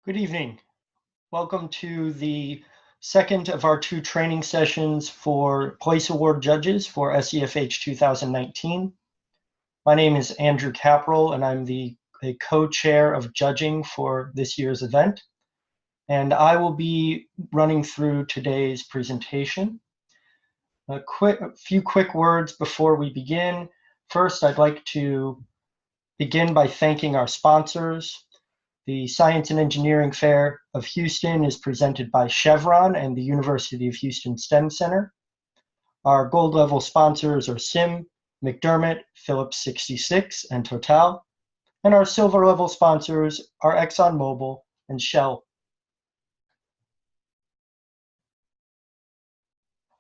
Good evening. Welcome to the second of our two training sessions for Place Award judges for SEFH 2019. My name is Andrew Capral, and I'm the co-chair of judging for this year's event. And I will be running through today's presentation. A few quick words before we begin. First, I'd like to begin by thanking our sponsors. The Science and Engineering Fair of Houston is presented by Chevron and the University of Houston STEM Center. Our gold level sponsors are SIM, McDermott, Phillips 66, and Total. And our silver level sponsors are ExxonMobil and Shell.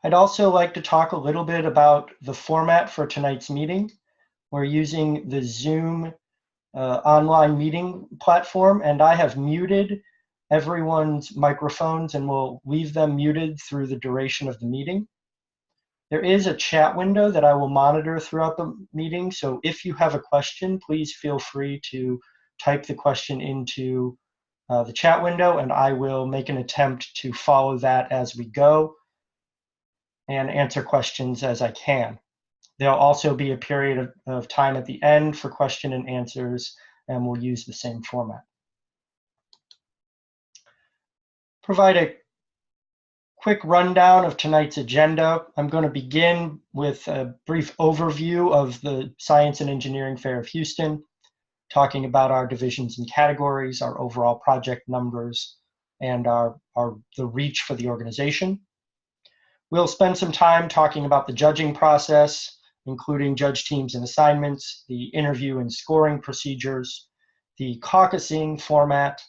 I'd also like to talk a little bit about the format for tonight's meeting. We're using the Zoom online meeting platform, and I have muted everyone's microphones and will leave them muted through the duration of the meeting. There is a chat window that I will monitor throughout the meeting, so if you have a question, please feel free to type the question into the chat window, and I will make an attempt to follow that as we go and answer questions as I can. There'll also be a period of time at the end for question and answers, and we'll use the same format. Provide a quick rundown of tonight's agenda. I'm going to begin with a brief overview of the Science and Engineering Fair of Houston, talking about our divisions and categories, our overall project numbers, and the reach for the organization. We'll spend some time talking about the judging process, including judge teams and assignments, the interview and scoring procedures, the caucusing format,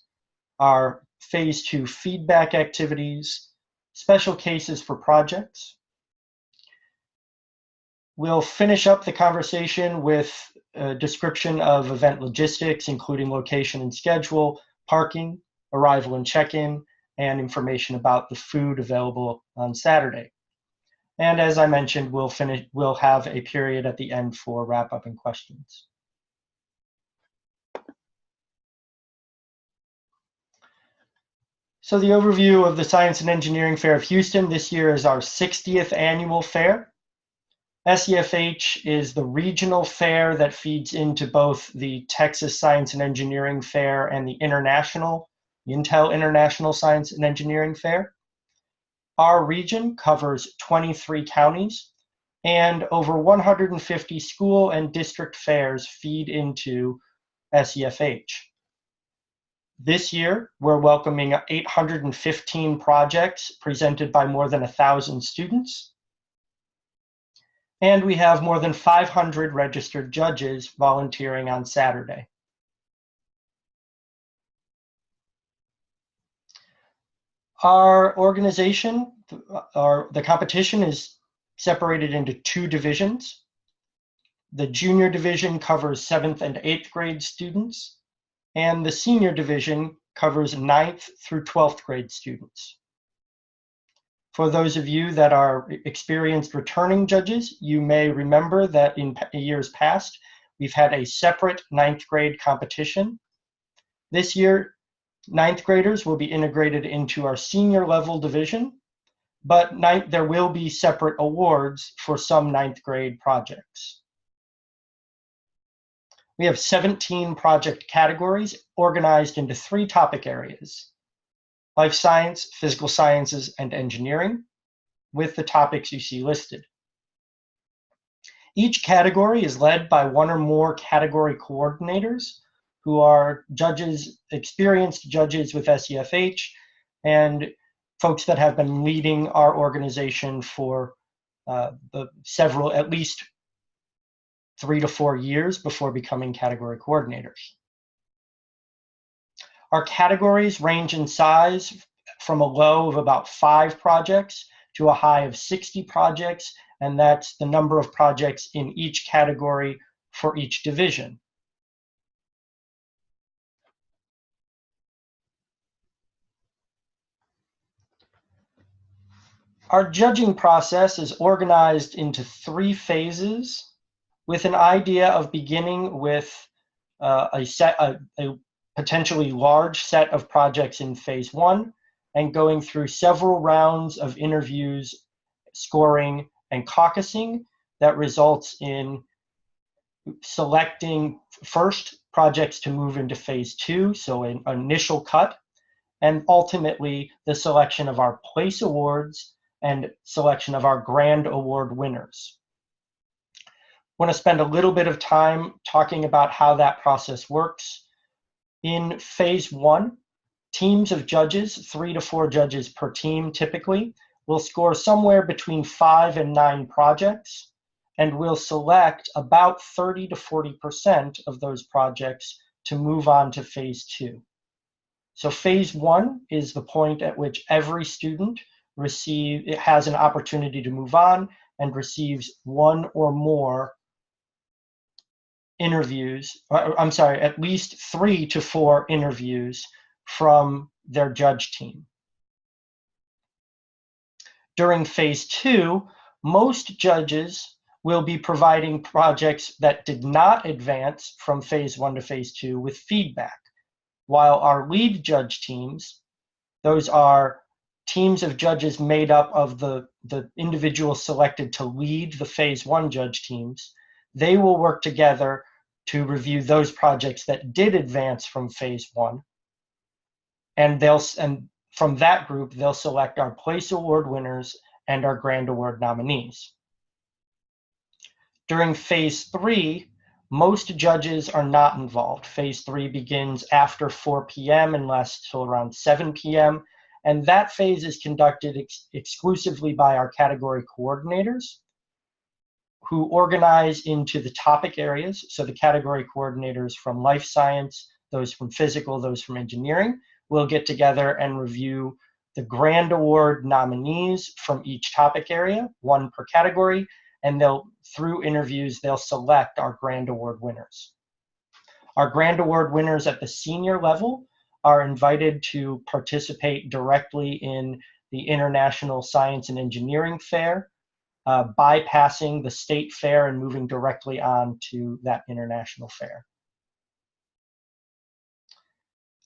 our phase 2 feedback activities, special cases for projects. We'll finish up the conversation with a description of event logistics, including location and schedule, parking, arrival and check-in, and information about the food available on Saturday. And as I mentioned, we'll have a period at the end for wrap-up and questions. So the overview of the Science and Engineering Fair of Houston this year is our 60th annual fair. SEFH is the regional fair that feeds into both the Texas Science and Engineering Fair and the Intel International Science and Engineering Fair. Our region covers 23 counties, and over 150 school and district fairs feed into SEFH. This year, we're welcoming 815 projects presented by more than 1,000 students, and we have more than 500 registered judges volunteering on Saturday. Our organization, the competition is separated into two divisions. The junior division covers 7th and 8th grade students, and the senior division covers 9th through 12th grade students. For those of you that are experienced returning judges, you may remember that in years past, we've had a separate 9th grade competition. This year, 9th graders will be integrated into our senior level division, but there will be separate awards for some 9th grade projects. We have 17 project categories organized into 3 topic areas: life science, physical sciences, and engineering, with the topics you see listed. Each category is led by one or more category coordinators who are judges, experienced judges with SEFH, and folks that have been leading our organization for at least 3 to 4 years before becoming category coordinators. Our categories range in size from a low of about 5 projects to a high of 60 projects, and that's the number of projects in each category for each division. Our judging process is organized into 3 phases with an idea of beginning with a potentially large set of projects in phase one and going through several rounds of interviews, scoring, and caucusing that results in selecting first projects to move into phase two, so an initial cut, and ultimately the selection of our place awards and selection of our grand award winners. I want to spend a little bit of time talking about how that process works. In phase one, teams of judges, 3 to 4 judges per team typically, will score somewhere between 5 and 9 projects, and will select about 30 to 40% of those projects to move on to phase two. So phase one is the point at which every student has an opportunity to move on and receives one or more interviews, at least 3 to 4 interviews from their judge team. During phase two, most judges will be providing projects that did not advance from phase one to phase two with feedback, while our lead judge teams, those are teams of judges made up of the individuals selected to lead the phase one judge teams, they will work together to review those projects that did advance from phase one. And from that group, they'll select our place award winners and our grand award nominees. During phase three, most judges are not involved. Phase three begins after 4 p.m. and lasts till around 7 p.m. And that phase is conducted exclusively by our category coordinators, who organize into the topic areas. So the category coordinators from life science, those from physical, those from engineering, will get together and review the grand award nominees from each topic area, 1 per category, and through interviews, they'll select our grand award winners. Our grand award winners at the senior level are invited to participate directly in the International Science and Engineering Fair, bypassing the state fair and moving directly on to that international fair.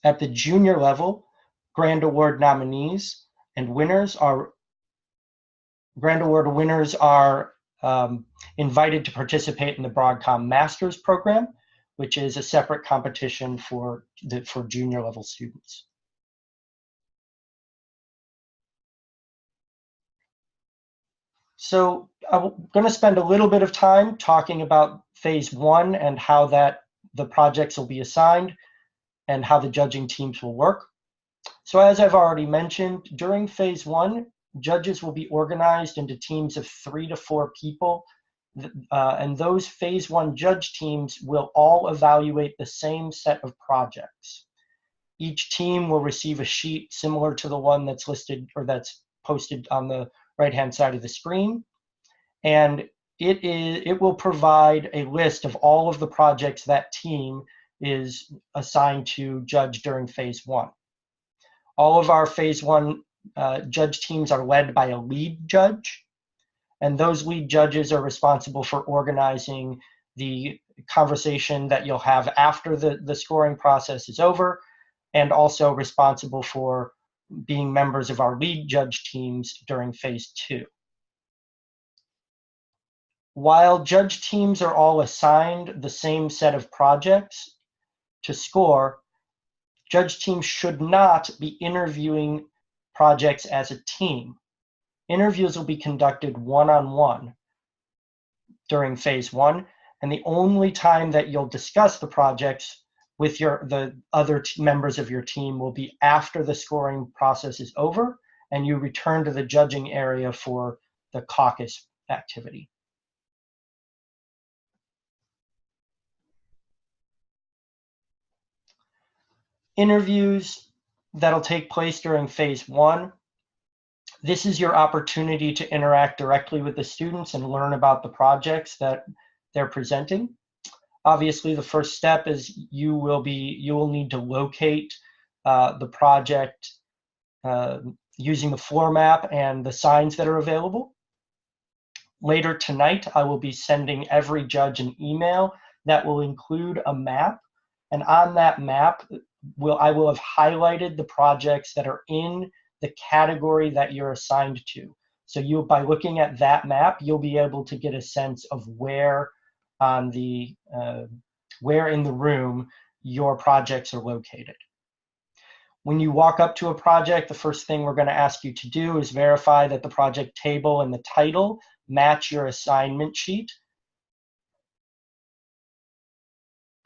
At the junior level, grand award nominees and winners are invited to participate in the Broadcom Masters program, which is a separate competition for junior level students. So I'm going to spend a little bit of time talking about phase one and how the projects will be assigned and how the judging teams will work. So as I've already mentioned, during phase one, judges will be organized into teams of 3 to 4 people, and those phase one judge teams will all evaluate the same set of projects. Each team will receive a sheet similar to the one that's listed or that's posted on the right-hand side of the screen, and it will provide a list of all of the projects that team is assigned to judge during phase one. All of our phase one judge teams are led by a lead judge, and those lead judges are responsible for organizing the conversation that you'll have after the scoring process is over, and also responsible for being members of our lead judge teams during phase two. While judge teams are all assigned the same set of projects to score, judge teams should not be interviewing projects as a team. Interviews will be conducted one-on-one during phase one, and the only time that you'll discuss the projects with the other members of your team will be after the scoring process is over and you return to the judging area for the caucus activity. Interviews that'll take place during phase one. This is your opportunity to interact directly with the students and learn about the projects that they're presenting. Obviously, the first step is you will need to locate the project using the floor map and the signs that are available. Later tonight, I will be sending every judge an email that will include a map, and on that map, I will have highlighted the projects that are in the category that you're assigned to. So by looking at that map, you'll be able to get a sense of where in the room your projects are located. When you walk up to a project, the first thing we're going to ask you to do is verify that the project table and the title match your assignment sheet.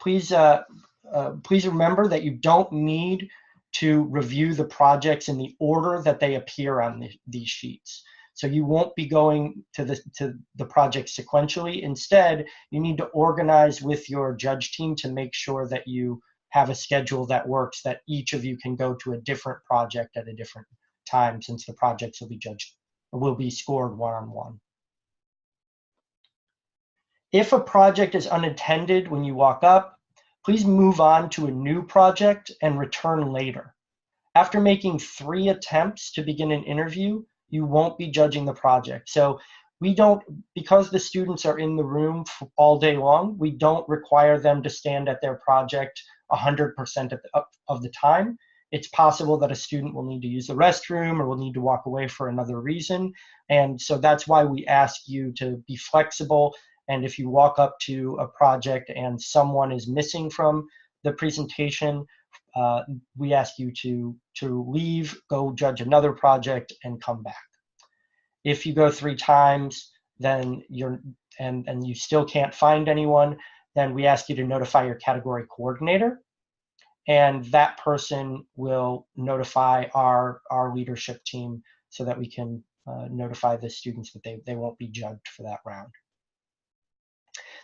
Please remember that you don't need to review the projects in the order that they appear on these sheets. So you won't be going to the project sequentially. Instead, you need to organize with your judge team to make sure that you have a schedule that works, that each of you can go to a different project at a different time, since the projects will be scored one-on-one. If a project is unattended when you walk up, please move on to a new project and return later. After making 3 attempts to begin an interview, you won't be judging the project. So because the students are in the room all day long, we don't require them to stand at their project 100% of the time. It's possible that a student will need to use the restroom or will need to walk away for another reason. And so that's why we ask you to be flexible. And if you walk up to a project and someone is missing from the presentation, we ask you to leave, go judge another project, and come back. If you go 3 times, then and you still can't find anyone, then we ask you to notify your category coordinator, and that person will notify our leadership team so that we can notify the students that they won't be judged for that round.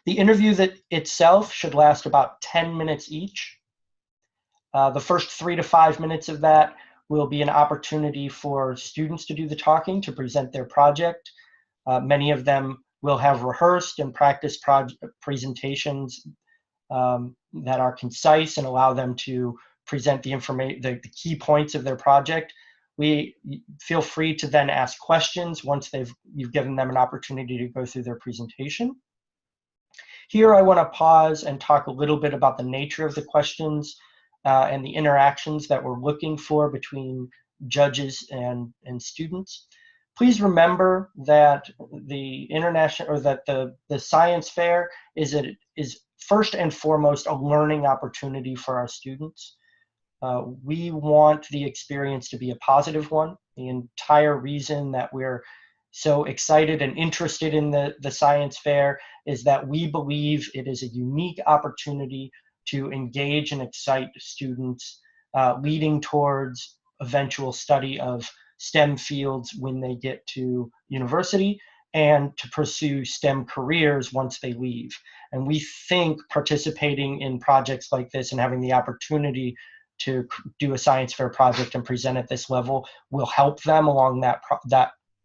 The interview itself should last about 10 minutes each. The first 3 to 5 minutes of that will be an opportunity for students to do the talking, to present their project. Many of them will have rehearsed and practiced presentations that are concise and allow them to present the key points of their project. We feel free to then ask questions once you've given them an opportunity to go through their presentation. Here I want to pause and talk a little bit about the nature of the questions and the interactions that we're looking for between judges and students. Please remember that the science fair is first and foremost a learning opportunity for our students. We want the experience to be a positive one. The entire reason that we're so excited and interested in the science fair is that we believe it is a unique opportunity to engage and excite students, leading towards eventual study of STEM fields when they get to university, and to pursue STEM careers once they leave. And we think participating in projects like this and having the opportunity to do a science fair project and present at this level will help them along that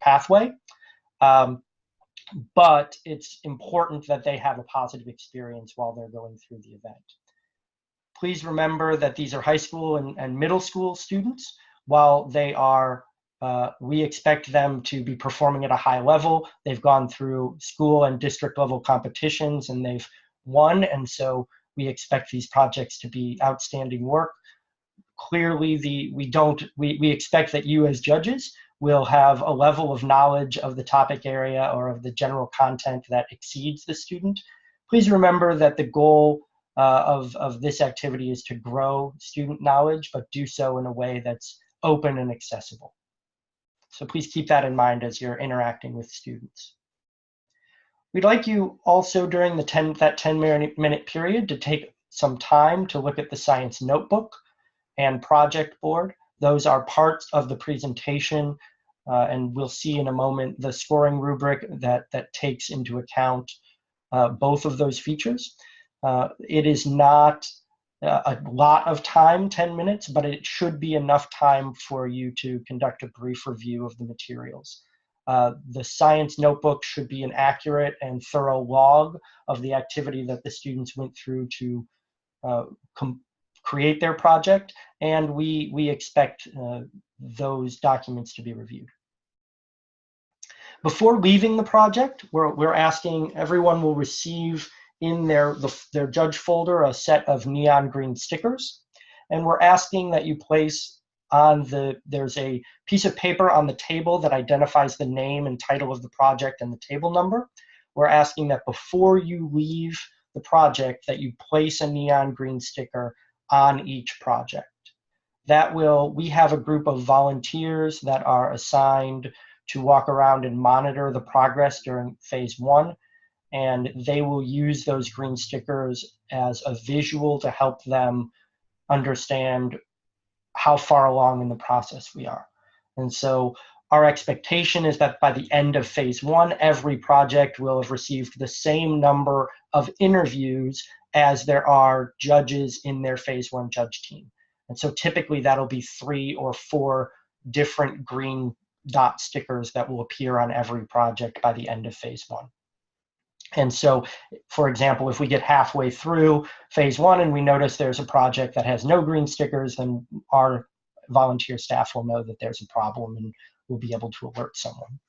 pathway. But it's important that they have a positive experience while they're going through the event. Please remember that these are high school and middle school students. While they are, we expect them to be performing at a high level. They've gone through school and district level competitions and they've won, and so we expect these projects to be outstanding work. Clearly, we expect that you as judges will have a level of knowledge of the topic area or of the general content that exceeds the student. Please remember that the goal of this activity is to grow student knowledge, but do so in a way that's open and accessible. So please keep that in mind as you're interacting with students. We'd like you also during that 10-minute period to take some time to look at the science notebook and project board. Those are parts of the presentation, and we'll see in a moment the scoring rubric that takes into account both of those features. It is not a lot of time, 10 minutes, but it should be enough time for you to conduct a brief review of the materials. The science notebook should be an accurate and thorough log of the activity that the students went through to create their project, and we expect those documents to be reviewed. Before leaving the project, we're asking everyone will receive in their judge folder a set of neon green stickers. And we're asking that you place there's a piece of paper on the table that identifies the name and title of the project and the table number. We're asking that before you leave the project that you place a neon green sticker on each project. We have a group of volunteers that are assigned to walk around and monitor the progress during phase 1, and they will use those green stickers as a visual to help them understand how far along in the process we are. And so our expectation is that by the end of phase 1, every project will have received the same number of interviews as there are judges in their phase 1 judge team. And so typically that'll be 3 or 4 different green dot stickers that will appear on every project by the end of phase 1. And so, for example, if we get halfway through phase 1 and we notice there's a project that has no green stickers, then our volunteer staff will know that there's a problem and we'll be able to alert someone.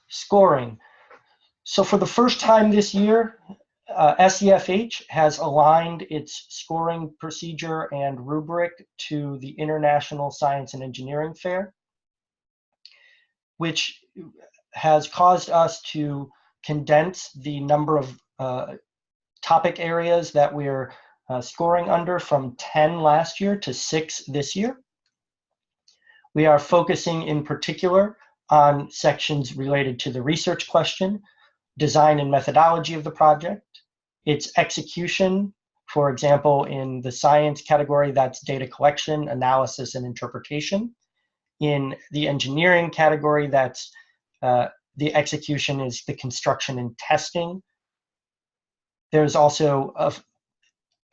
Scoring. So for the first time this year, SEFH has aligned its scoring procedure and rubric to the International Science and Engineering Fair, which has caused us to condense the number of topic areas that we're scoring under from 10 last year to 6 this year. We are focusing in particular on sections related to the research question, design and methodology of the project, its execution, for example, in the science category, that's data collection, analysis, and interpretation. In the engineering category, that's the execution is the construction and testing. There's also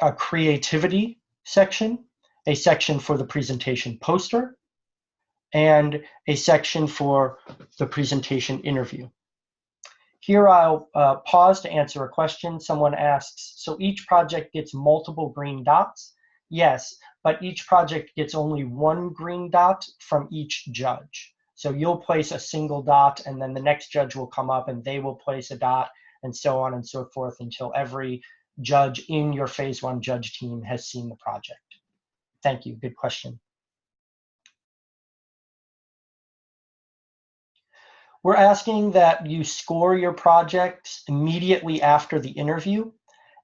a creativity section, a section for the presentation poster, and a section for the presentation interview. Here I'll pause to answer a question. Someone asks, so each project gets multiple green dots? Yes, but each project gets only 1 green dot from each judge. So you'll place a single dot and then the next judge will come up and they will place a dot and so on and so forth until every judge in your phase 1 judge team has seen the project. Thank you, good question. We're asking that you score your projects immediately after the interview.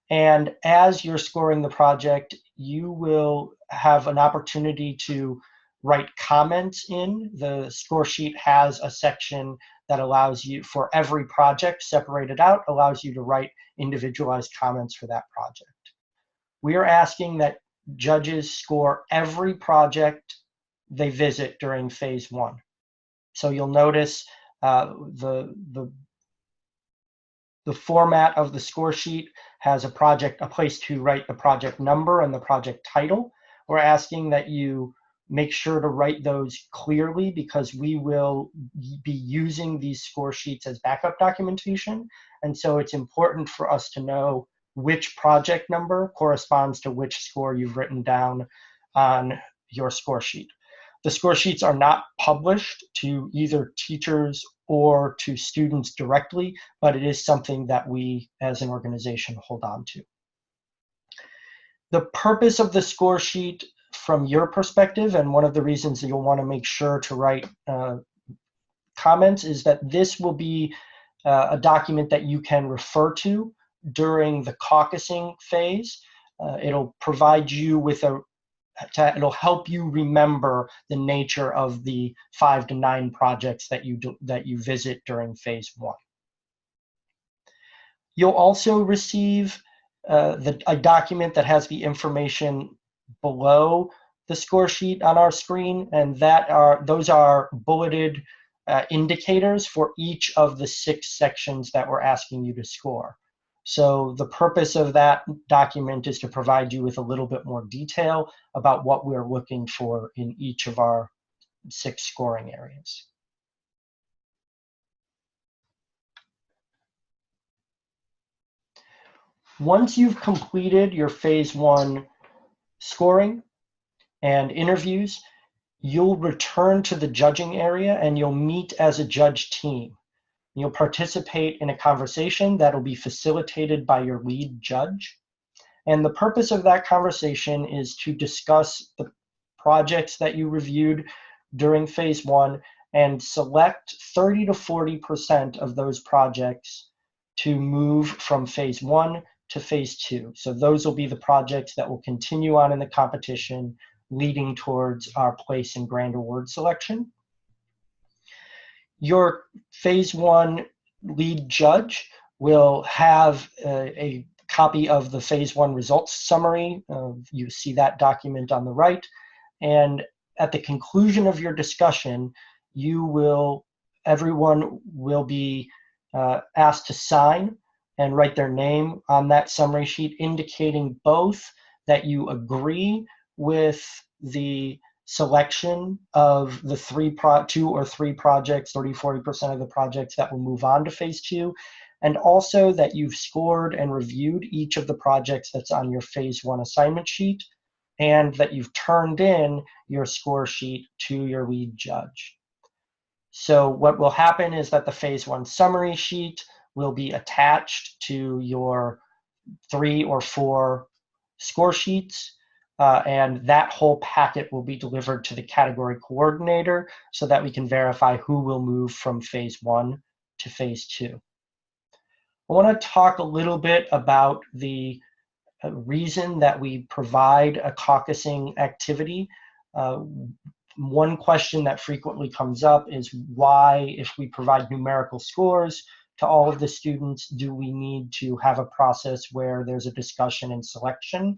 And as you're scoring the project, you will have an opportunity to write comments in. The score sheet has a section that allows you, for every project separated out, allows you to write individualized comments for that project. We are asking that judges score every project they visit during phase 1. So you'll notice the format of the score sheet has a place to write the project number and the project title. We're asking that you make sure to write those clearly because we will be using these score sheets as backup documentation. And so it's important for us to know which project number corresponds to which score you've written down on your score sheet. The score sheets are not published to either teachers or to students directly, but it is something that we as an organization hold on to. The purpose of the score sheet from your perspective, and one of the reasons that you'll want to make sure to write comments, is that this will be a document that you can refer to during the caucusing phase. It'll provide you with it'll help you remember the nature of the 5 to 9 projects that you visit during phase 1. You'll also receive a document that has the information below the score sheet on our screen, and those are bulleted indicators for each of the 6 sections that we're asking you to score. So the purpose of that document is to provide you with a little bit more detail about what we're looking for in each of our 6 scoring areas. Once you've completed your phase 1 scoring and interviews, you'll return to the judging area and you'll meet as a judge team. You'll participate in a conversation that'll be facilitated by your lead judge. And the purpose of that conversation is to discuss the projects that you reviewed during phase one and select 30 to 40% of those projects to move from phase one to phase two. So those will be the projects that will continue on in the competition, leading towards our place and grand award selection. Your phase one lead judge will have a copy of the phase one results summary. You see that document on the right. And at the conclusion of your discussion, everyone will be asked to sign and write their name on that summary sheet, indicating both that you agree with the selection of the two or three projects, 30-40% of the projects that will move on to phase two, and also that you've scored and reviewed each of the projects that's on your phase one assignment sheet, and that you've turned in your score sheet to your lead judge. So what will happen is that the phase one summary sheet will be attached to your 3 or 4 score sheets, and that whole packet will be delivered to the category coordinator so that we can verify who will move from phase one to phase two. I want to talk a little bit about the reason that we provide a caucusing activity. One question that frequently comes up is why, if we provide numerical scores to all of the students, do we need to have a process where there's a discussion and selection?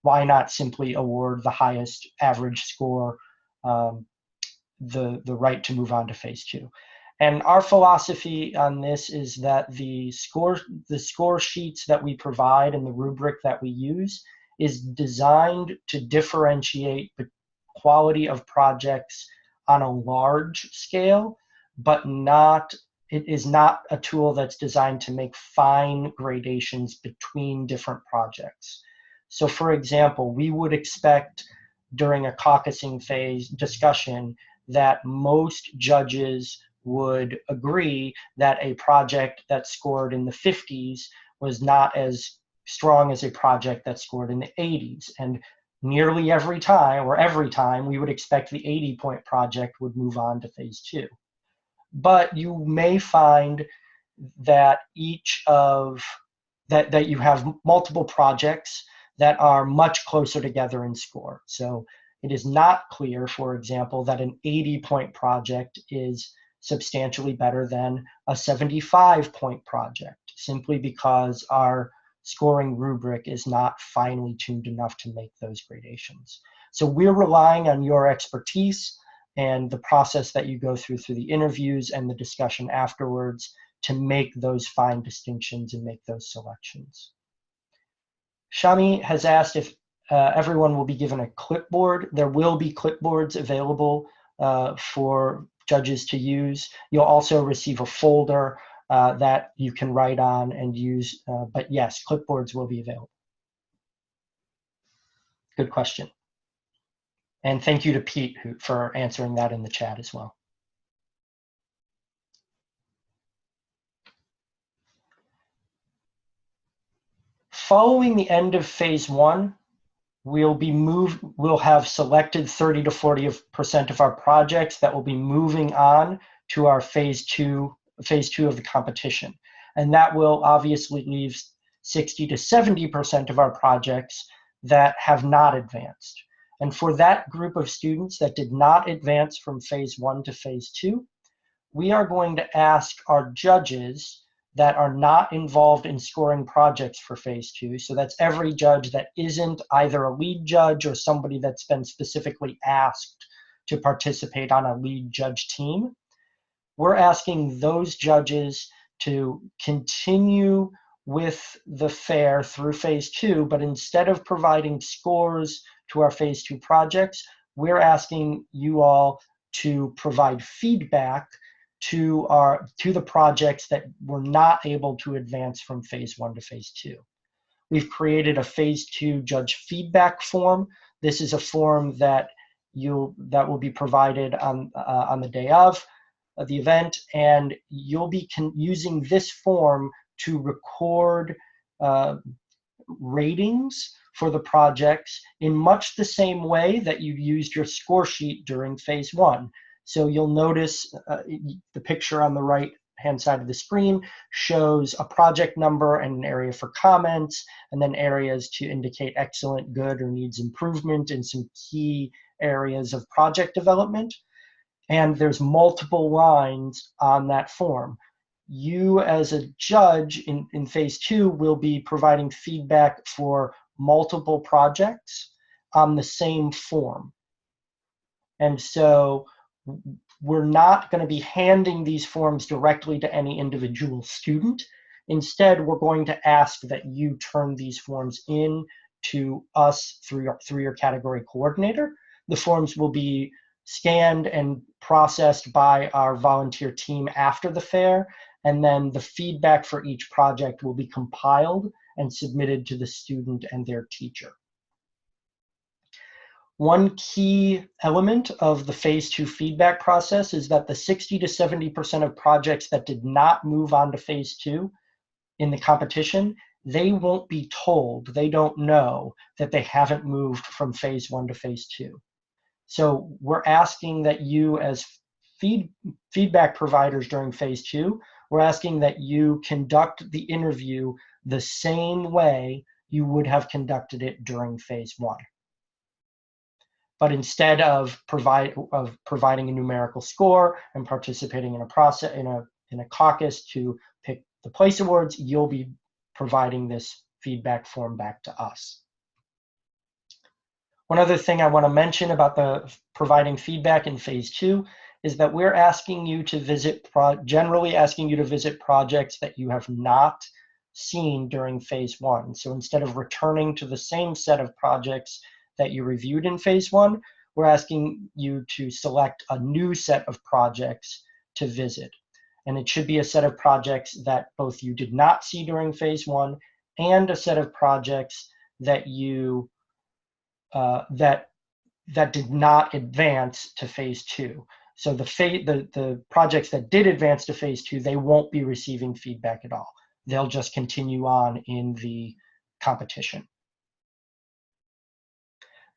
Why not simply award the highest average score the right to move on to phase two? And our philosophy on this is that the score sheets that we provide and the rubric that we use is designed to differentiate the quality of projects on a large scale, but it is not a tool that's designed to make fine gradations between different projects. So for example, we would expect during a caucusing phase discussion that most judges would agree that a project that scored in the 50s was not as strong as a project that scored in the 80s. And nearly every time we would expect the 80-point project would move on to phase two. But you may find that that you have multiple projects that are much closer together in score. So it is not clear, for example, that an 80-point project is substantially better than a 75-point project, simply because our scoring rubric is not finely tuned enough to make those gradations. So we're relying on your expertise and the process that you go through the interviews and the discussion afterwards to make those fine distinctions and make those selections. Shami has asked if everyone will be given a clipboard. There will be clipboards available for judges to use. You'll also receive a folder that you can write on and use, but yes, clipboards will be available. Good question. And thank you to Pete for answering that in the chat as well. Following the end of phase one, we'll have selected 30 to 40% of our projects that will be moving on to our phase two of the competition. And that will obviously leave 60 to 70% of our projects that have not advanced. And for that group of students that did not advance from phase one to phase two, we are going to ask our judges that are not involved in scoring projects for phase two. So that's every judge that isn't either a lead judge or somebody that's been specifically asked to participate on a lead judge team. We're asking those judges to continue with the fair through phase two, but instead of providing scores to our phase two projects, we're asking you all to provide feedback to the projects that were not able to advance from phase one to phase two. We've created a phase two judge feedback form. This is a form that will be provided on the day of. the event, and you'll be using this form to record ratings for the projects in much the same way that you used your score sheet during phase one. So you'll notice the picture on the right hand side of the screen shows a project number and an area for comments, and then areas to indicate excellent, good, or needs improvement in some key areas of project development. And there's multiple lines on that form. You as a judge in phase two will be providing feedback for multiple projects on the same form. And so we're not going to be handing these forms directly to any individual student. Instead, we're going to ask that you turn these forms in to us through your category coordinator. The forms will be scanned and processed by our volunteer team after the fair, and then the feedback for each project will be compiled and submitted to the student and their teacher. One key element of the phase two feedback process is that the 60 to 70% of projects that did not move on to phase two in the competition, they won't be told, they don't know that they haven't moved from phase one to phase two. So we're asking that you as feedback providers during phase two, we're asking that you conduct the interview the same way you would have conducted it during phase one. But instead of providing a numerical score and participating in a process in a caucus to pick the place awards, you'll be providing this feedback form back to us. One other thing I want to mention about the providing feedback in phase two is that we're asking you to visit, generally asking you to visit projects that you have not seen during phase one. So instead of returning to the same set of projects that you reviewed in phase one, we're asking you to select a new set of projects to visit. And it should be a set of projects that both you did not see during phase one and a set of projects that you that did not advance to phase two. So the projects that did advance to phase two, they won't be receiving feedback at all. They'll just continue on in the competition.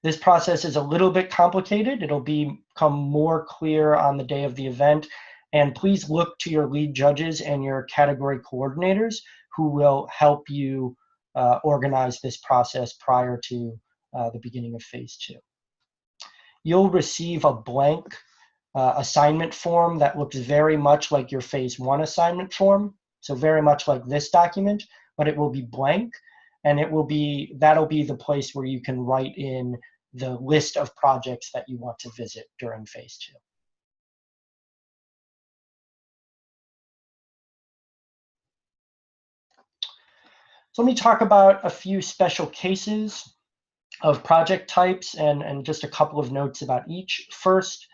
This process is a little bit complicated. It'll become more clear on the day of the event. And please look to your lead judges and your category coordinators who will help you organize this process prior to the beginning of phase two. You'll receive a blank assignment form that looks very much like your phase one assignment form. So very much like this document, but it will be blank. And that'll be the place where you can write in the list of projects that you want to visit during phase two. So let me talk about a few special cases of project types and just a couple of notes about each. First,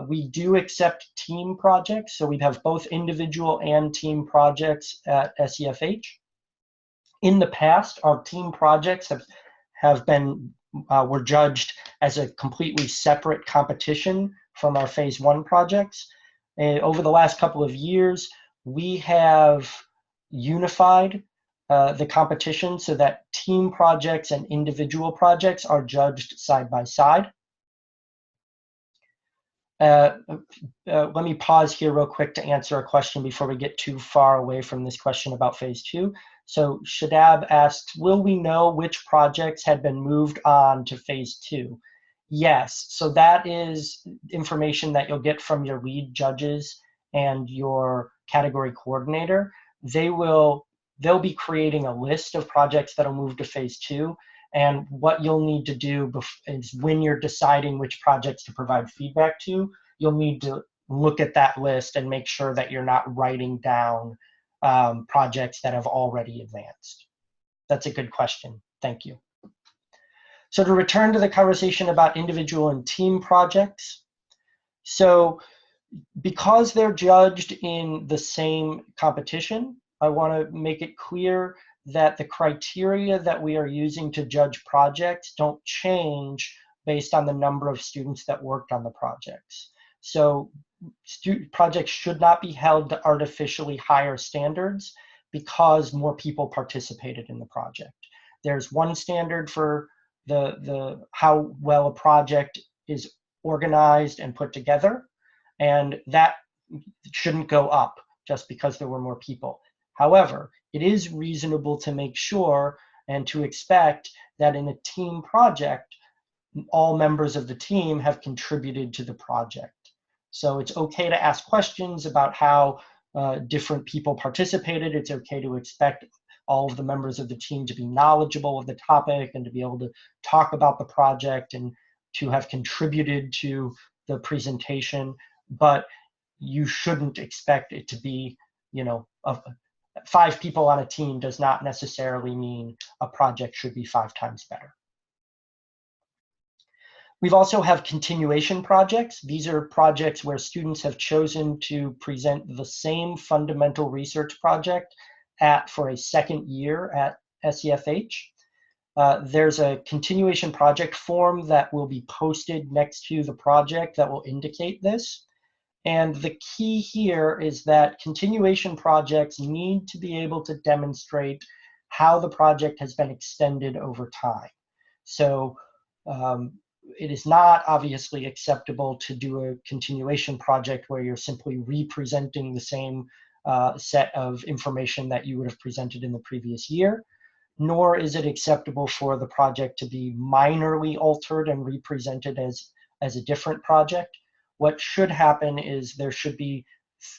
we do accept team projects. So we have both individual and team projects at SEFH. In the past, our team projects were judged as a completely separate competition from our phase one projects. And over the last couple of years, we have unified the competition so that team projects and individual projects are judged side by side. Let me pause here real quick to answer a question before we get too far away from this question about phase two. So Shadab asks, will we know which projects had been moved on to phase two? Yes, so that is information that you'll get from your lead judges and your category coordinator. They'll be creating a list of projects that'll move to phase two. And what you'll need to do is when you're deciding which projects to provide feedback to, you'll need to look at that list and make sure that you're not writing down projects that have already advanced. That's a good question. Thank you. So to return to the conversation about individual and team projects. So because they're judged in the same competition, I want to make it clear that the criteria that we are using to judge projects don't change based on the number of students that worked on the projects. So projects should not be held to artificially higher standards because more people participated in the project. There's one standard for the how well a project is organized and put together, and that shouldn't go up just because there were more people. However, it is reasonable to make sure and to expect that in a team project, all members of the team have contributed to the project. So it's okay to ask questions about how different people participated. It's okay to expect all of the members of the team to be knowledgeable of the topic and to be able to talk about the project and to have contributed to the presentation. But you shouldn't expect it to be, 5 people on a team does not necessarily mean a project should be 5 times better. We've also have continuation projects. These are projects where students have chosen to present the same fundamental research project for a second year at SEFH. There's a continuation project form that will be posted next to the project that will indicate this. And the key here is that continuation projects need to be able to demonstrate how the project has been extended over time. So it is not obviously acceptable to do a continuation project where you're simply representing the same set of information that you would have presented in the previous year, nor is it acceptable for the project to be minorly altered and represented as a different project. What should happen is there should be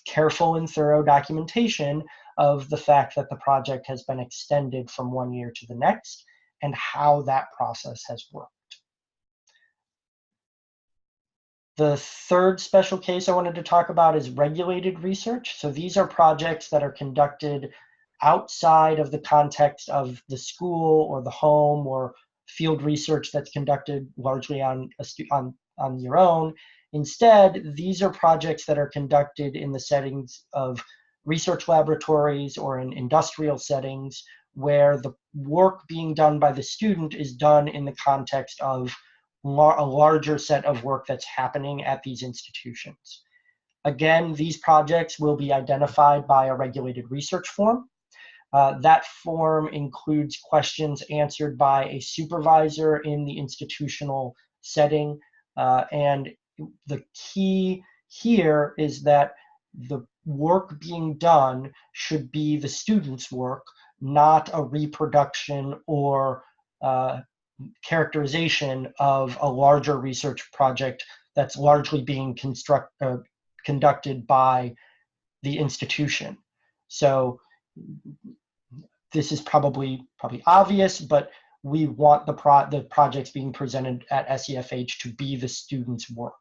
careful and thorough documentation of the fact that the project has been extended from one year to the next and how that process has worked. The third special case I wanted to talk about is regulated research. So these are projects that are conducted outside of the context of the school or the home or field research that's conducted largely on your own. Instead, these are projects that are conducted in the settings of research laboratories or in industrial settings where the work being done by the student is done in the context of a larger set of work that's happening at these institutions. Again, these projects will be identified by a regulated research form. That form includes questions answered by a supervisor in the institutional setting. And the key here is that the work being done should be the student's work, not a reproduction or characterization of a larger research project that's largely being conducted by the institution. So this is probably obvious, but we want the projects being presented at SEFH to be the student's work.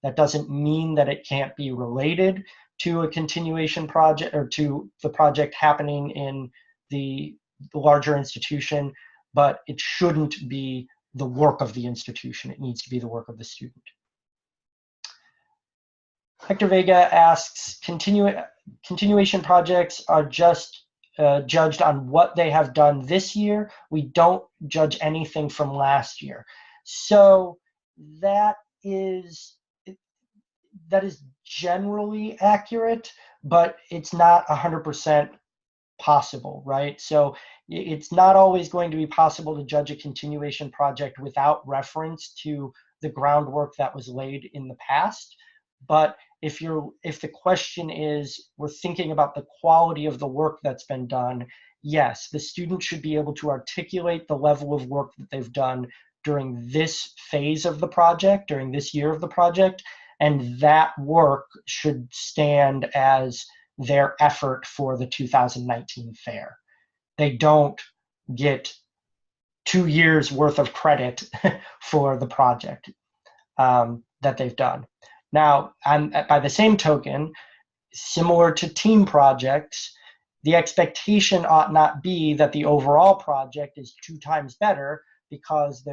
That doesn't mean that it can't be related to a continuation project or to the project happening in the larger institution, but it shouldn't be the work of the institution. It needs to be the work of the student. Hector Vega asks, continuation projects are just judged on what they have done this year. We don't judge anything from last year. So that is generally accurate, but it's not 100% possible, right? So it's not always going to be possible to judge a continuation project without reference to the groundwork that was laid in the past. But if the question is, we're thinking about the quality of the work that's been done, yes, the student should be able to articulate the level of work that they've done during this phase of the project, during this year of the project, and that work should stand as their effort for the 2019 fair. They don't get 2 years worth of credit for the project that they've done. Now, by the same token, similar to team projects, the expectation ought not be that the overall project is 2 times better because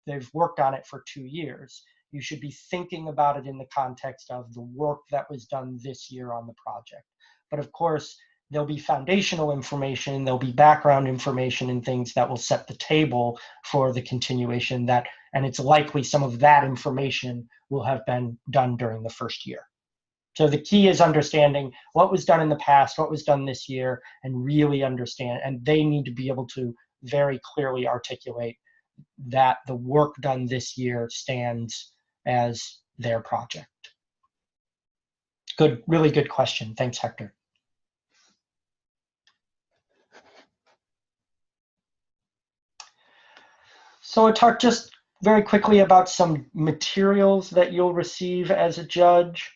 they've worked on it for 2 years. You should be thinking about it in the context of the work that was done this year on the project. But of course, there'll be foundational information, there'll be background information and things that will set the table for the continuation and it's likely some of that information will have been done during the first year. So the key is understanding what was done in the past, what was done this year, and really understand, and they need to be able to very clearly articulate that the work done this year stands as their project. Good, really good question. Thanks, Hector. So I talked just very quickly about some materials that you'll receive as a judge.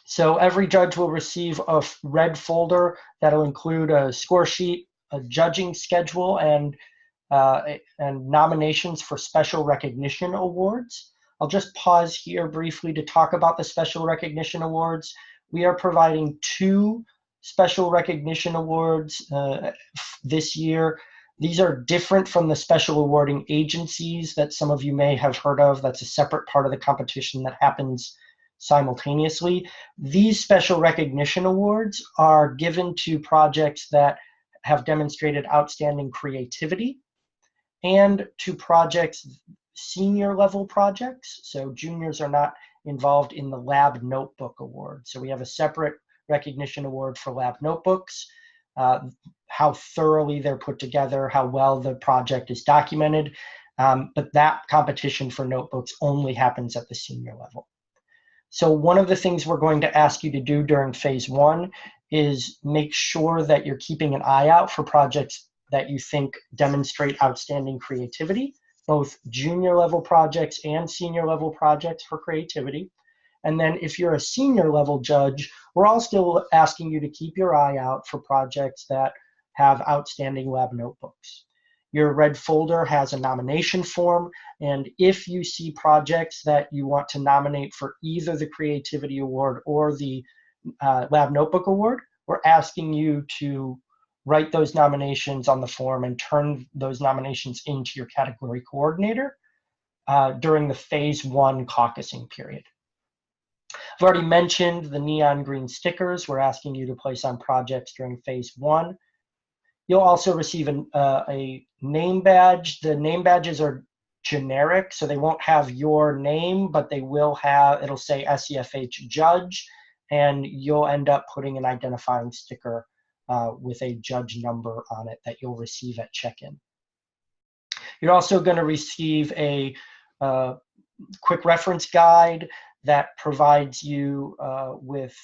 So every judge will receive a red folder that'll include a score sheet, a judging schedule, and nominations for special recognition awards. I'll just pause here briefly to talk about the special recognition awards. We are providing 2 special recognition awards this year. These are different from the special awarding agencies that some of you may have heard of. That's a separate part of the competition that happens simultaneously. These special recognition awards are given to projects that have demonstrated outstanding creativity and to projects, senior level projects. So juniors are not involved in the lab notebook award. So we have a separate recognition award for lab notebooks, how thoroughly they're put together, how well the project is documented. But that competition for notebooks only happens at the senior level. So one of the things we're going to ask you to do during phase 1 is make sure that you're keeping an eye out for projects that you think demonstrate outstanding creativity, both junior level projects and senior level projects for creativity. And then if you're a senior level judge, we're all still asking you to keep your eye out for projects that have outstanding lab notebooks. Your red folder has a nomination form, and if you see projects that you want to nominate for either the Creativity Award or the Lab Notebook Award, we're asking you to write those nominations on the form and turn those nominations into your category coordinator during the phase 1 caucusing period. I've already mentioned the neon green stickers we're asking you to place on projects during phase 1. You'll also receive a name badge. The name badges are generic, so they won't have your name, but they will have, it'll say SEFH judge, and you'll end up putting an identifying sticker with a judge number on it that you'll receive at check-in. You're also going to receive a quick reference guide that provides you with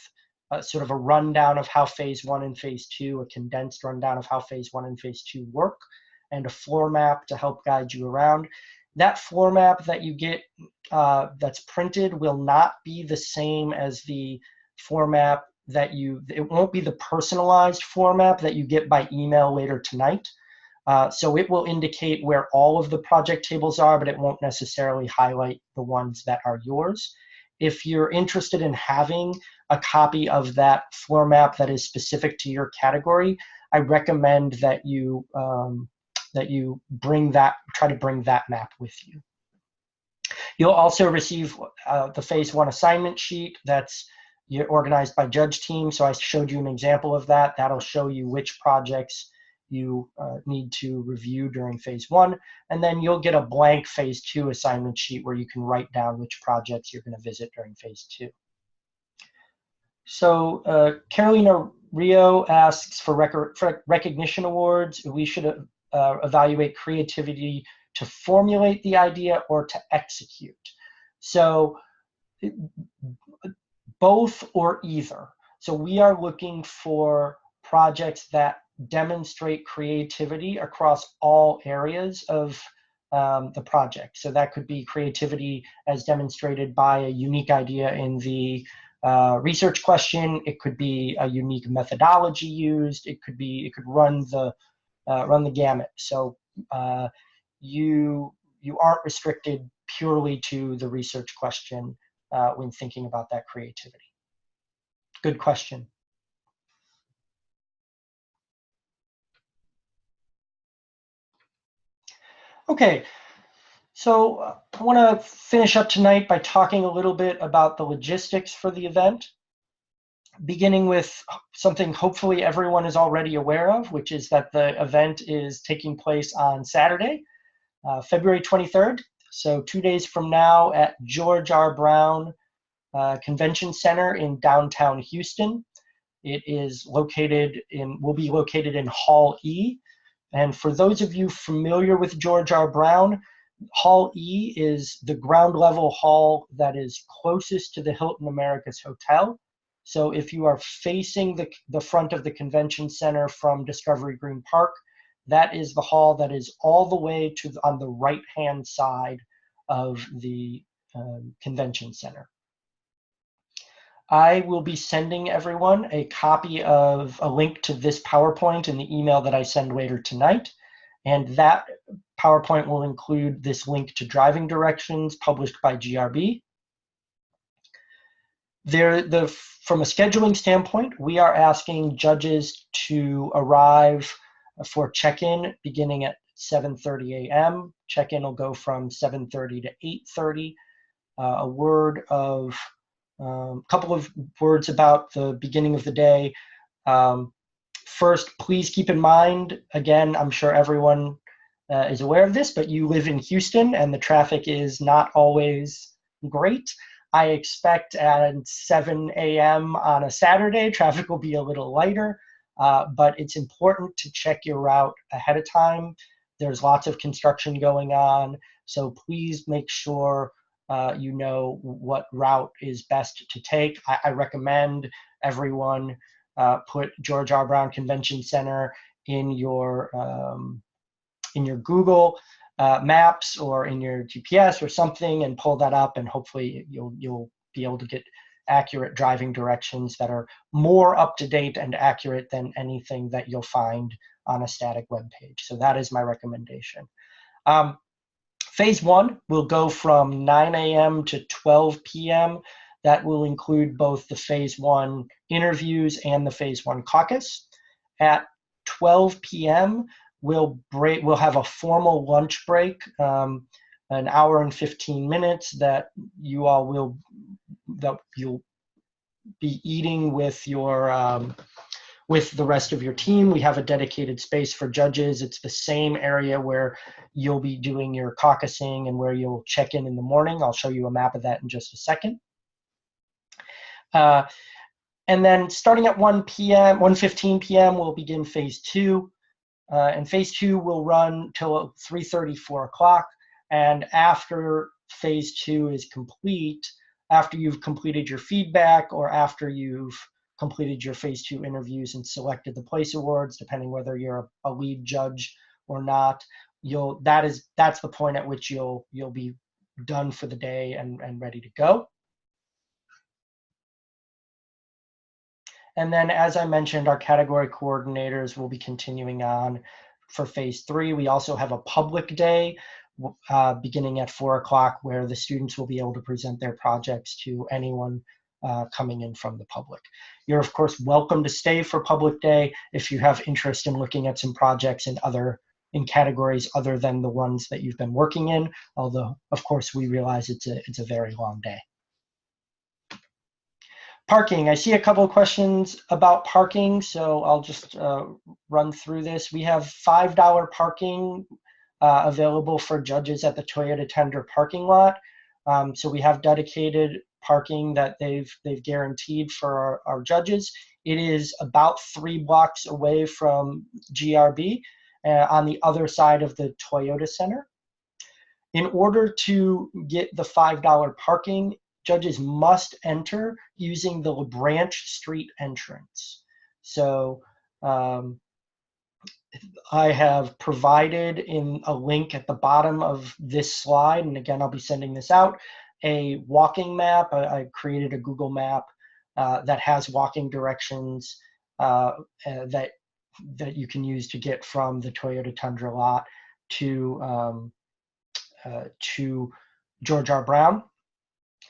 sort of a rundown of how phase 1 and phase 2, a condensed rundown of how phase 1 and phase 2 work, and a floor map to help guide you around. That floor map that you get that's printed will not be the same as the floor map that it won't be the personalized floor map that you get by email later tonight. So it will indicate where all of the project tables are, but it won't necessarily highlight the ones that are yours. If you're interested in having a copy of that floor map that is specific to your category, I recommend that you try to bring that map with you. You'll also receive the phase 1 assignment sheet that's organized by judge team. So I showed you an example of that. That'll show you which projects you need to review during phase 1, and then you'll get a blank phase 2 assignment sheet where you can write down which projects you're going to visit during phase 2. So Carolina Rio asks for recognition awards. We should evaluate creativity to formulate the idea or to execute. So both or either. So we are looking for projects that demonstrate creativity across all areas of the project. So that could be creativity as demonstrated by a unique idea in the research question. It could be a unique methodology used. It could run the gamut. So you aren't restricted purely to the research question when thinking about that creativity. Good question. Okay, so I want to finish up tonight by talking a little bit about the logistics for the event. beginning with something hopefully everyone is already aware of, which is that the event is taking place on Saturday, February 23rd. So 2 days from now at George R. Brown Convention Center in downtown Houston. It is will be located in Hall E. And for those of you familiar with George R. Brown, Hall E is the ground level hall that is closest to the Hilton Americas Hotel. So if you are facing the front of the convention center from Discovery Green Park, that is the hall that is all the way on the right-hand side of the convention center. I will be sending everyone a copy of a link to this PowerPoint in the email that I send later tonight. And that PowerPoint will include this link to driving directions published by GRB. From a scheduling standpoint, we are asking judges to arrive for check-in beginning at 7:30 a.m. Check-in will go from 7:30 to 8:30. Couple of words about the beginning of the day. First, please keep in mind, again, I'm sure everyone is aware of this, but you live in Houston and the traffic is not always great. I expect at 7 a.m. on a Saturday, traffic will be a little lighter, but it's important to check your route ahead of time. There's lots of construction going on, so please make sure you know what route is best to take. I recommend everyone put George R. Brown Convention Center in your Google Maps or in your GPS or something, and pull that up, and hopefully you'll be able to get accurate driving directions that are more up to date and accurate than anything that you'll find on a static web page. So that is my recommendation. Phase 1 will go from 9 a.m. to 12 p.m. That will include both the Phase 1 interviews and the Phase 1 caucus. At 12 p.m., we'll have a formal lunch break, an hour and 15 minutes that you'll be eating with with the rest of your team. We have a dedicated space for judges. It's the same area where you'll be doing your caucusing and where you'll check in the morning. I'll show you a map of that in just a second. And then starting at 1:15 p.m., we'll begin Phase 2. And Phase 2 will run till 3:30, 4 o'clock. And after Phase 2 is complete, after you've completed your feedback or after you've completed your Phase 2 interviews and selected the place awards, depending whether you're a lead judge or not, that's the point at which you'll be done for the day and ready to go. And then, as I mentioned, our category coordinators will be continuing on for Phase 3. We also have a public day beginning at 4 o'clock where the students will be able to present their projects to anyone coming in from the public. You're, of course, welcome to stay for public day if you have interest in looking at some projects in categories other than the ones that you've been working in, although, of course, we realize it's a very long day. Parking, I see a couple of questions about parking, so I'll just run through this. We have $5 parking available for judges at the Toyota Tundra parking lot. So we have dedicated parking that they've guaranteed for our judges. It is about 3 blocks away from GRB on the other side of the Toyota Center. In order to get the $5 parking, judges must enter using the LaBranch Street entrance. So I have provided in a link at the bottom of this slide, and again, I'll be sending this out, a walking map. I created a Google map that has walking directions that you can use to get from the Toyota Tundra lot to George R. Brown.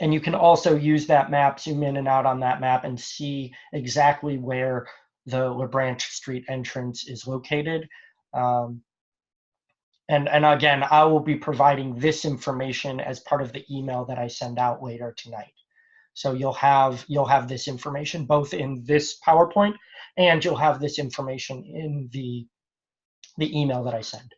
And you can also use that map, zoom in and out on that map, and see exactly where the LaBranch Street entrance is located. And again, I will be providing this information as part of the email that I send out later tonight. So you'll have this information both in this PowerPoint, and you'll have this information in the email that I send.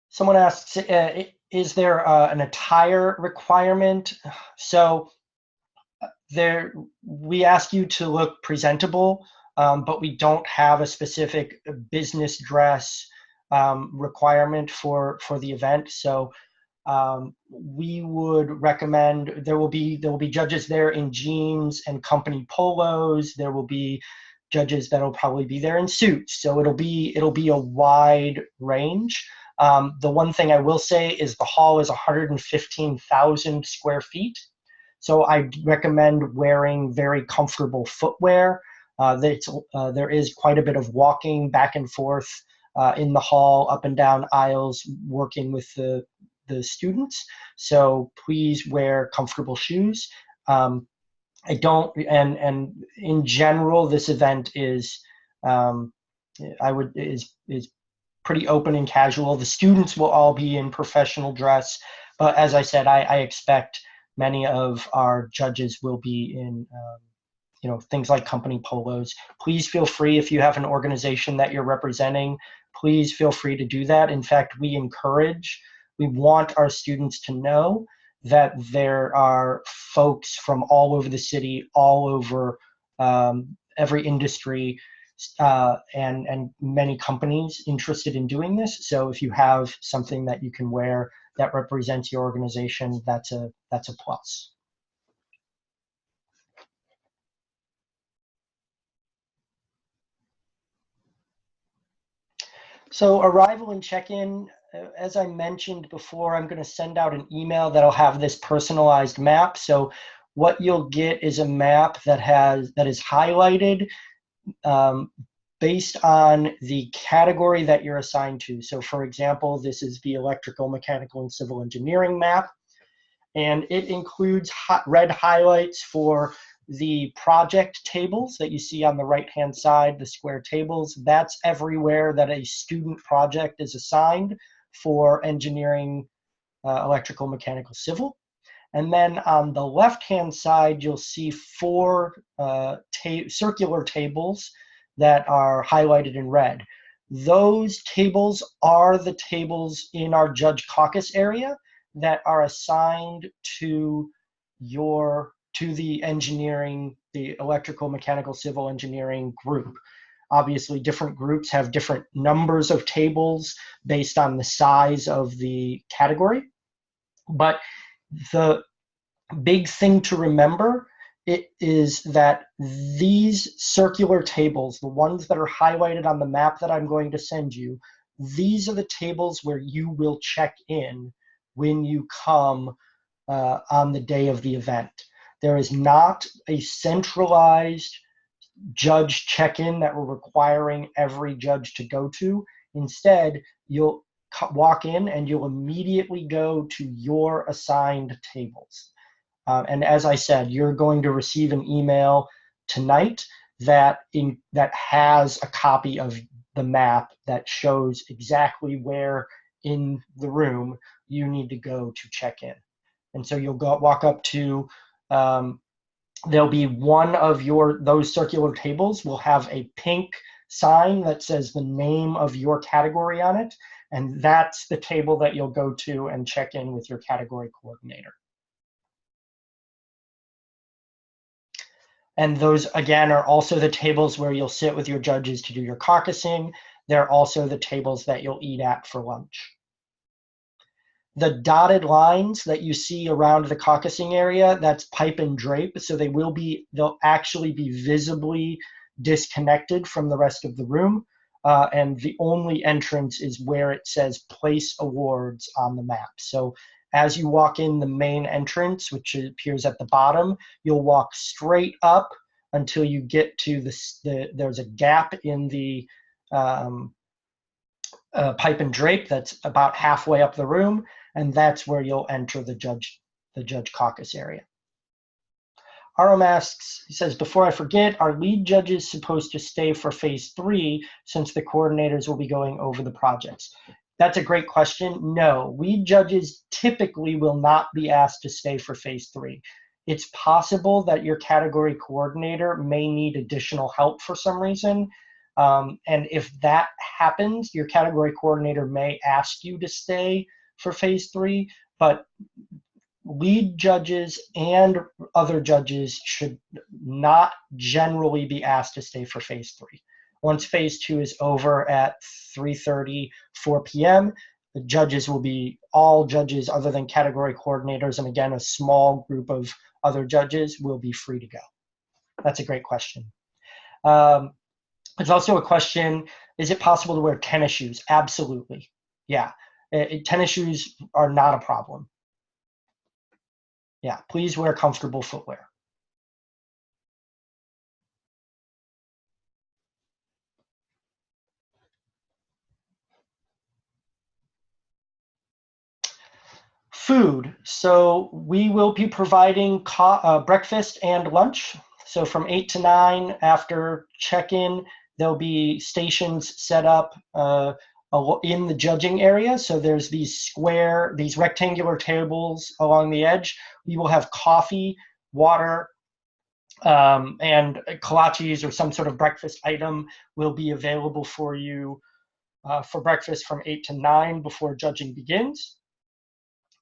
Someone asks, is there an attire requirement? So we ask you to look presentable, but we don't have a specific business dress requirement for the event. So we would recommend there will be judges there in jeans and company polos. There will be judges that'll probably be there in suits. So it'll be a wide range. The one thing I will say is the hall is 115,000 square feet. So I recommend wearing very comfortable footwear. There is quite a bit of walking back and forth in the hall, up and down aisles, working with the students. So please wear comfortable shoes. I don't, and in general, this event is pretty open and casual. The students will all be in professional dress, but as I said, I expect many of our judges will be in things like company polos. Please feel free, if you have an organization that you're representing, please feel free to do that. In fact, we want our students to know that there are folks from all over the city, all over every industry, and many companies interested in doing this. So if you have something that you can wear that represents your organization, that's a plus. So arrival and check-in, as I mentioned before, I'm going to send out an email that'll have this personalized map. So what you'll get is a map that is highlighted based on the category that you're assigned to. So for example, this is the electrical, mechanical, and civil engineering map. And it includes red highlights for the project tables that you see on the right-hand side, the square tables. That's everywhere that a student project is assigned for engineering, electrical, mechanical, civil. And then on the left-hand side, you'll see 4 circular tables that are highlighted in red. Those tables are the tables in our judge caucus area that are assigned to the engineering, the electrical, mechanical, civil engineering group. Obviously, different groups have different numbers of tables based on the size of the category. But the big thing to remember is that these circular tables, the ones that are highlighted on the map that I'm going to send you, these are the tables where you will check in when you come on the day of the event. There is not a centralized judge check-in that we're requiring every judge to go to. Instead, you'll walk in and you'll immediately go to your assigned tables. And as I said, you're going to receive an email tonight that has a copy of the map that shows exactly where in the room you need to go to check in. And so you'll walk up to, there'll be one of those circular tables will have a pink sign that says the name of your category on it. And that's the table that you'll go to and check in with your category coordinator. And those, again, are also the tables where you'll sit with your judges to do your caucusing. They're also the tables that you'll eat at for lunch. The dotted lines that you see around the caucusing area, that's pipe and drape. So they'll actually be visibly disconnected from the rest of the room. And the only entrance is where it says place awards on the map. So as you walk in the main entrance, which appears at the bottom, you'll walk straight up until you get to there's a gap in the pipe and drape that's about halfway up the room, and that's where you'll enter the judge caucus area. Aram asks, he says, before I forget, are lead judges supposed to stay for phase 3 since the coordinators will be going over the projects? That's a great question. No, lead judges typically will not be asked to stay for phase 3. It's possible that your category coordinator may need additional help for some reason. And if that happens, your category coordinator may ask you to stay for phase 3, but lead judges and other judges should not generally be asked to stay for phase 3. Once phase 2 is over at 3:30, 4 p.m., the judges will be all judges other than category coordinators, and again, a small group of other judges will be free to go. That's a great question. There's also a question, is it possible to wear tennis shoes? Absolutely. Yeah, tennis shoes are not a problem. Yeah, please wear comfortable footwear. Food. So we will be providing breakfast and lunch. So from 8 to 9 after check-in, there'll be stations set up in the judging area. So there's these rectangular tables along the edge. We will have coffee, water, and kolaches or some sort of breakfast item will be available for you for breakfast from 8 to 9 before judging begins.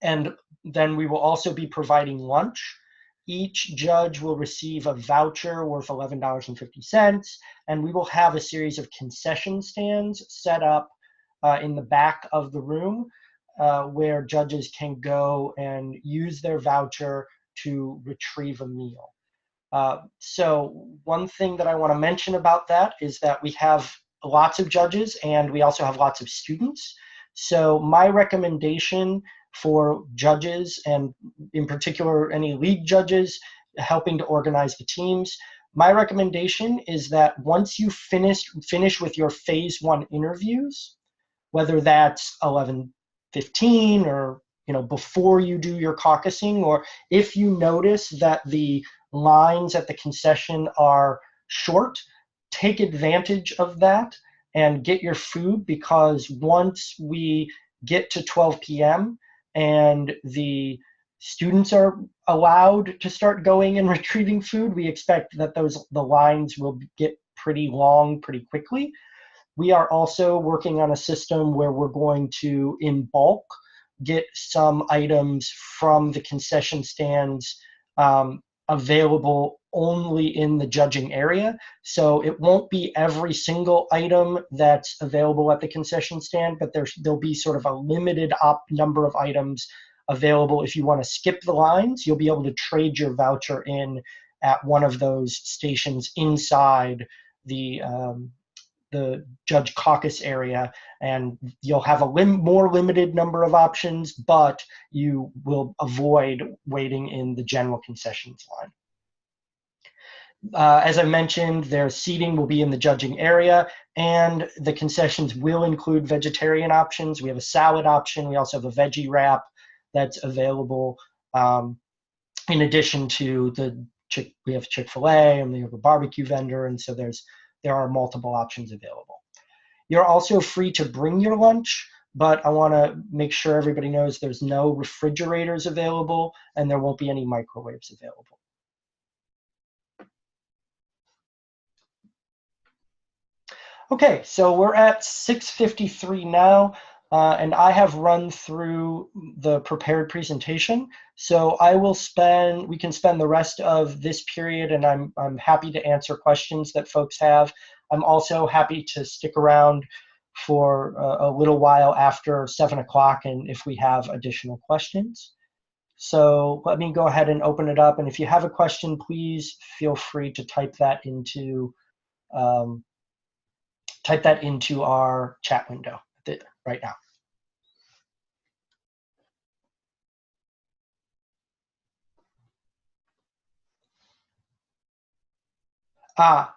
And then we will also be providing lunch. Each judge will receive a voucher worth $11.50, and we will have a series of concession stands set up in the back of the room where judges can go and use their voucher to retrieve a meal. So one thing that I want to mention about that is that we have lots of judges and we also have lots of students. So my recommendation for judges, and in particular any league judges helping to organize the teams, my recommendation is that once you finish with your phase 1 interviews, whether that's 11:15 or before you do your caucusing, or if you notice that the lines at the concession are short, take advantage of that and get your food, because once we get to 12 p.m. and the students are allowed to start going and retrieving food, we expect that the lines will get pretty long pretty quickly. We are also working on a system where we're going to, in bulk, get some items from the concession stands available only in the judging area. So it won't be every single item that's available at the concession stand, but there'll be sort of a limited number of items available. If you want to skip the lines, you'll be able to trade your voucher in at one of those stations inside the judge caucus area, and you'll have a more limited number of options, but you will avoid waiting in the general concessions line. As I mentioned, their seating will be in the judging area, and the concessions will include vegetarian options. We have a salad option. We also have a veggie wrap that's available. In addition to we have Chick-fil-A, and we have a barbecue vendor, and so there are multiple options available. You're also free to bring your lunch, but I want to make sure everybody knows there's no refrigerators available and there won't be any microwaves available. Okay, so we're at 6:53 now, and I have run through the prepared presentation. So we can spend the rest of this period, and I'm happy to answer questions that folks have. I'm also happy to stick around for a little while after 7 o'clock, and if we have additional questions. So let me go ahead and open it up, and if you have a question, please feel free to type that into our chat window right now.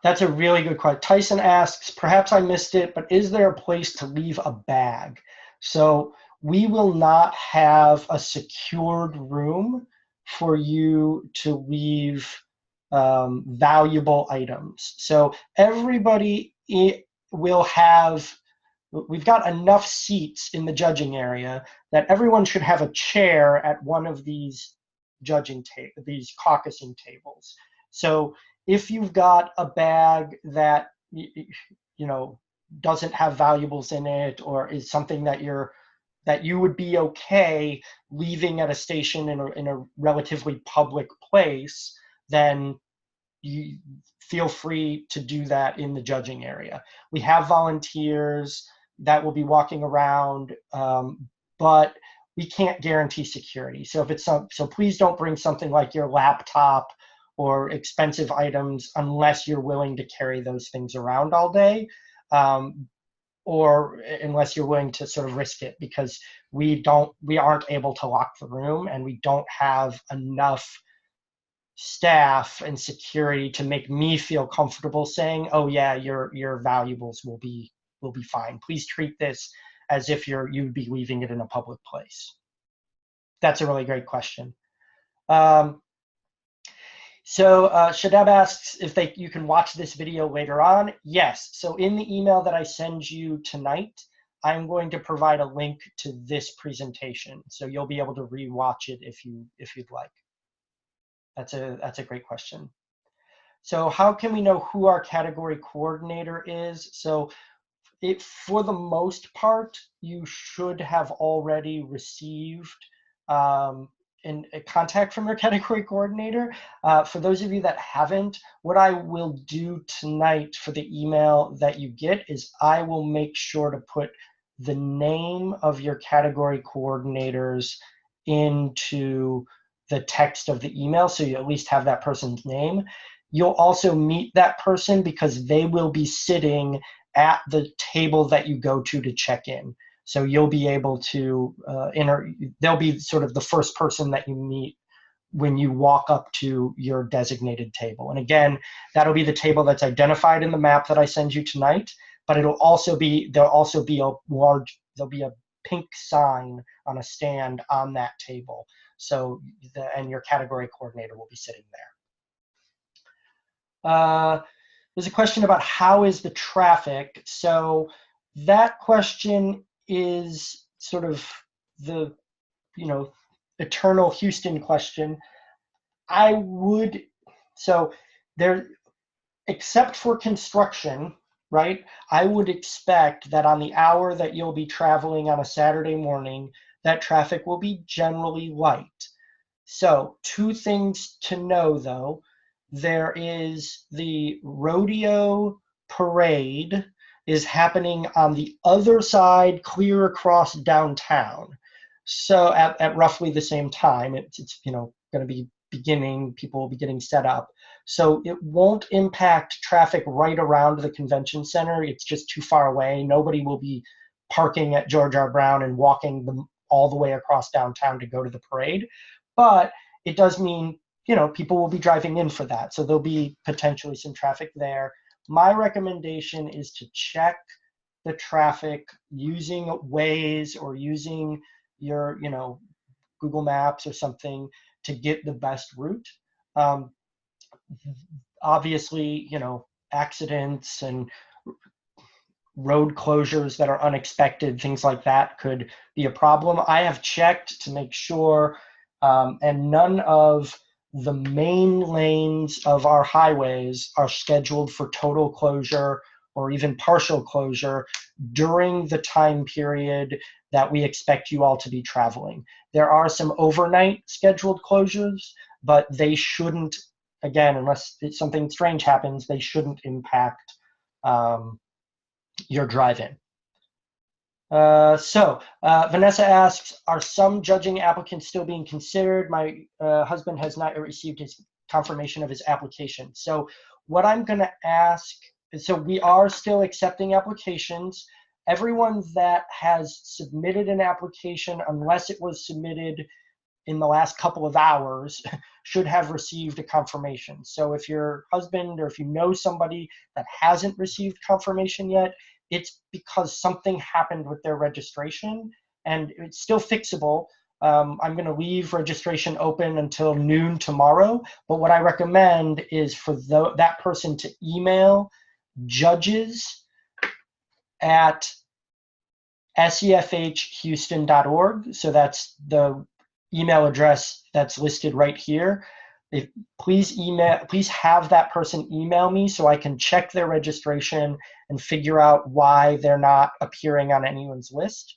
That's a really good question. Tyson asks, perhaps I missed it, but is there a place to leave a bag? So we will not have a secured room for you to leave valuable items. So everybody will have we've got enough seats in the judging area that everyone should have a chair at one of these these caucusing tables. So if you've got a bag that doesn't have valuables in it, or is something that you would be okay leaving at a station in a relatively public place, then you feel free to do that in the judging area. We have volunteers that will be walking around, but we can't guarantee security. So so please don't bring something like your laptop or expensive items unless you're willing to carry those things around all day, or unless you're willing to sort of risk it, because we aren't able to lock the room, and we don't have enough staff and security to make me feel comfortable saying, oh yeah, your valuables will be fine. Please treat this as if you'd be leaving it in a public place. That's a really great question. So Shadab asks if you can watch this video later on. Yes, so in the email that I send you tonight, I'm going to provide a link to this presentation, so you'll be able to rewatch it if you'd like. That's a great question. So how can we know who our category coordinator is? So for the most part, you should have already received a contact from your category coordinator. For those of you that haven't, what I will do tonight for the email that you get is I will make sure to put the name of your category coordinators into the text of the email, so you at least have that person's name. You'll also meet that person because they will be sitting at the table that you go to check in. So you'll be able to they'll be sort of the first person that you meet when you walk up to your designated table. And again, that'll be the table that's identified in the map that I send you tonight, but there'll also be a pink sign on a stand on that table. So and your category coordinator will be sitting there. There's a question about how is the traffic. So that question is sort of the eternal Houston question. Except for construction, right? I would expect that on the hour that you'll be traveling on a Saturday morning, that traffic will be generally light. So 2 things to know though. There is the rodeo parade is happening on the other side, clear across downtown. So at roughly the same time, it's going to be beginning, people will be getting set up. So it won't impact traffic right around the convention center. It's just too far away. Nobody will be parking at George R. Brown and walking all the way across downtown to go to the parade. But it does mean, people will be driving in for that. So there'll be potentially some traffic there. My recommendation is to check the traffic using Waze or using your, Google Maps or something to get the best route. Obviously, accidents and road closures that are unexpected, things like that could be a problem. I have checked to make sure, and none of the main lanes of our highways are scheduled for total closure or even partial closure during the time period that we expect you all to be traveling. There are some overnight scheduled closures, but they shouldn't, again, unless something strange happens, they shouldn't impact your drive-in. Vanessa asks, are some judging applicants still being considered? My husband has not received his confirmation of his application. So what I'm going to ask, so we are still accepting applications. Everyone that has submitted an application, unless it was submitted in the last couple of hours, should have received a confirmation. So if your husband or if you know somebody that hasn't received confirmation yet, it's because something happened with their registration, and it's still fixable. I'm going to leave registration open until noon tomorrow, but what I recommend is for that person to email judges at sefhhouston.org. So that's the email address that's listed right here. Please have that person email me so I can check their registration and figure out why they're not appearing on anyone's list.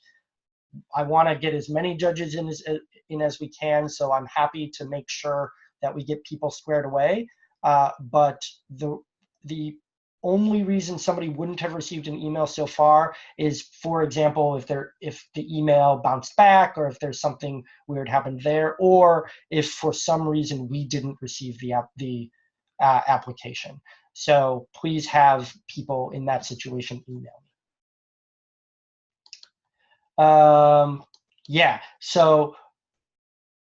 I want to get as many judges in as we can, so I'm happy to make sure that we get people squared away. But the only reason somebody wouldn't have received an email so far is, for example, if the email bounced back, or if there's something weird happened there, or if for some reason we didn't receive the application. So please have people in that situation email me. Yeah, so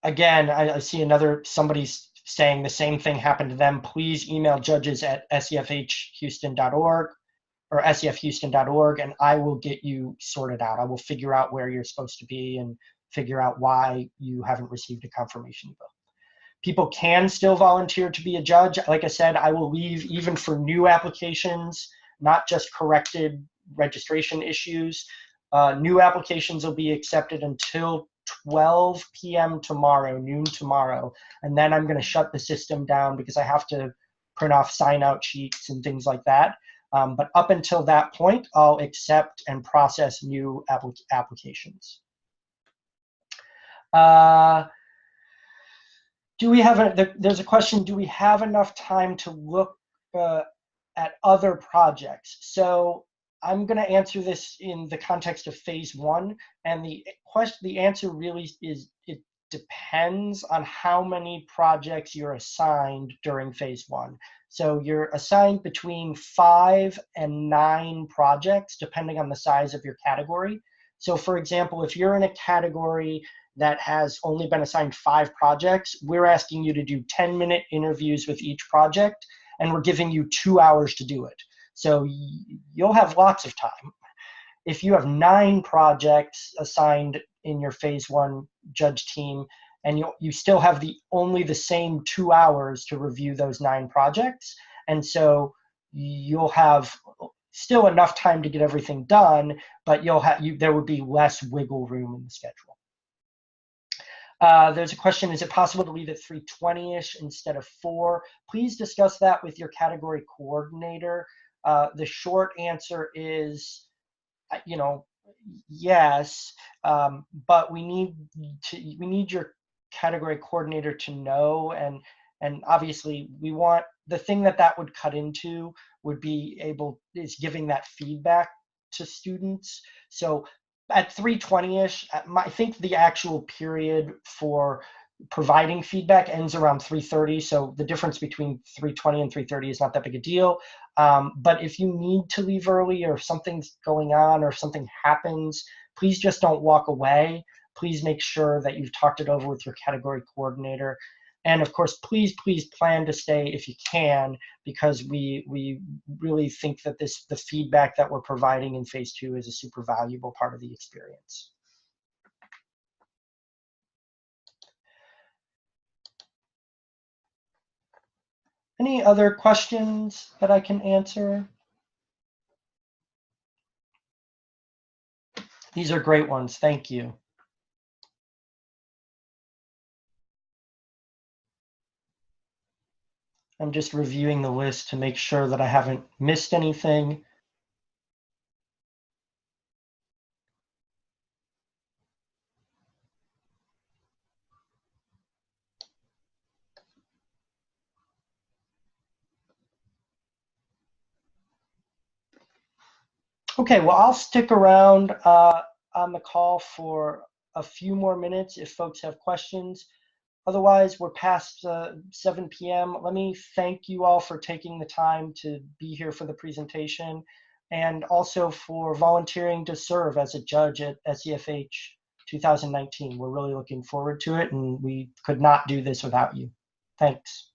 again, I see somebody's saying the same thing happened to them. Please email judges at sefhhouston.org or sefhouston.org, and I will get you sorted out. I will figure out where you're supposed to be and figure out why you haven't received a confirmation email. People can still volunteer to be a judge. Like I said, I will leave even for new applications, not just corrected registration issues. New applications will be accepted until 12 p.m. tomorrow, noon tomorrow, and then I'm going to shut the system down because I have to print off sign-out sheets and things like that. But up until that point, I'll accept and process new applications. There's a question, do we have enough time to look at other projects? So I'm going to answer this in the context of phase 1, and the answer really is it depends on how many projects you're assigned during phase 1. So you're assigned between 5 and 9 projects depending on the size of your category. So for example, if you're in a category that has only been assigned 5 projects, we're asking you to do 10-minute interviews with each project, and we're giving you 2 hours to do it. So you'll have lots of time. If you have 9 projects assigned in your phase 1 judge team, and you still have only the same 2 hours to review those 9 projects, and so you'll have still enough time to get everything done, but there would be less wiggle room in the schedule. There's a question, is it possible to leave at 3:20-ish instead of 4? Please discuss that with your category coordinator. The short answer is, yes, but we need your category coordinator to know, and obviously we want the thing that would cut into is giving that feedback to students. So at 3:20-ish, I think the actual period for providing feedback ends around 3:30. So the difference between 3:20 and 3:30 is not that big a deal. But if you need to leave early, or if something's going on, or if something happens, please just don't walk away. Please make sure that you've talked it over with your category coordinator. And of course, please plan to stay if you can, because we really think that the feedback that we're providing in phase 2 is a super valuable part of the experience. Any other questions that I can answer? These are great ones. Thank you. I'm just reviewing the list to make sure that I haven't missed anything. Okay, well, I'll stick around on the call for a few more minutes if folks have questions. Otherwise, we're past 7 p.m. Let me thank you all for taking the time to be here for the presentation, and also for volunteering to serve as a judge at SEFH 2019. We're really looking forward to it, and we could not do this without you. Thanks.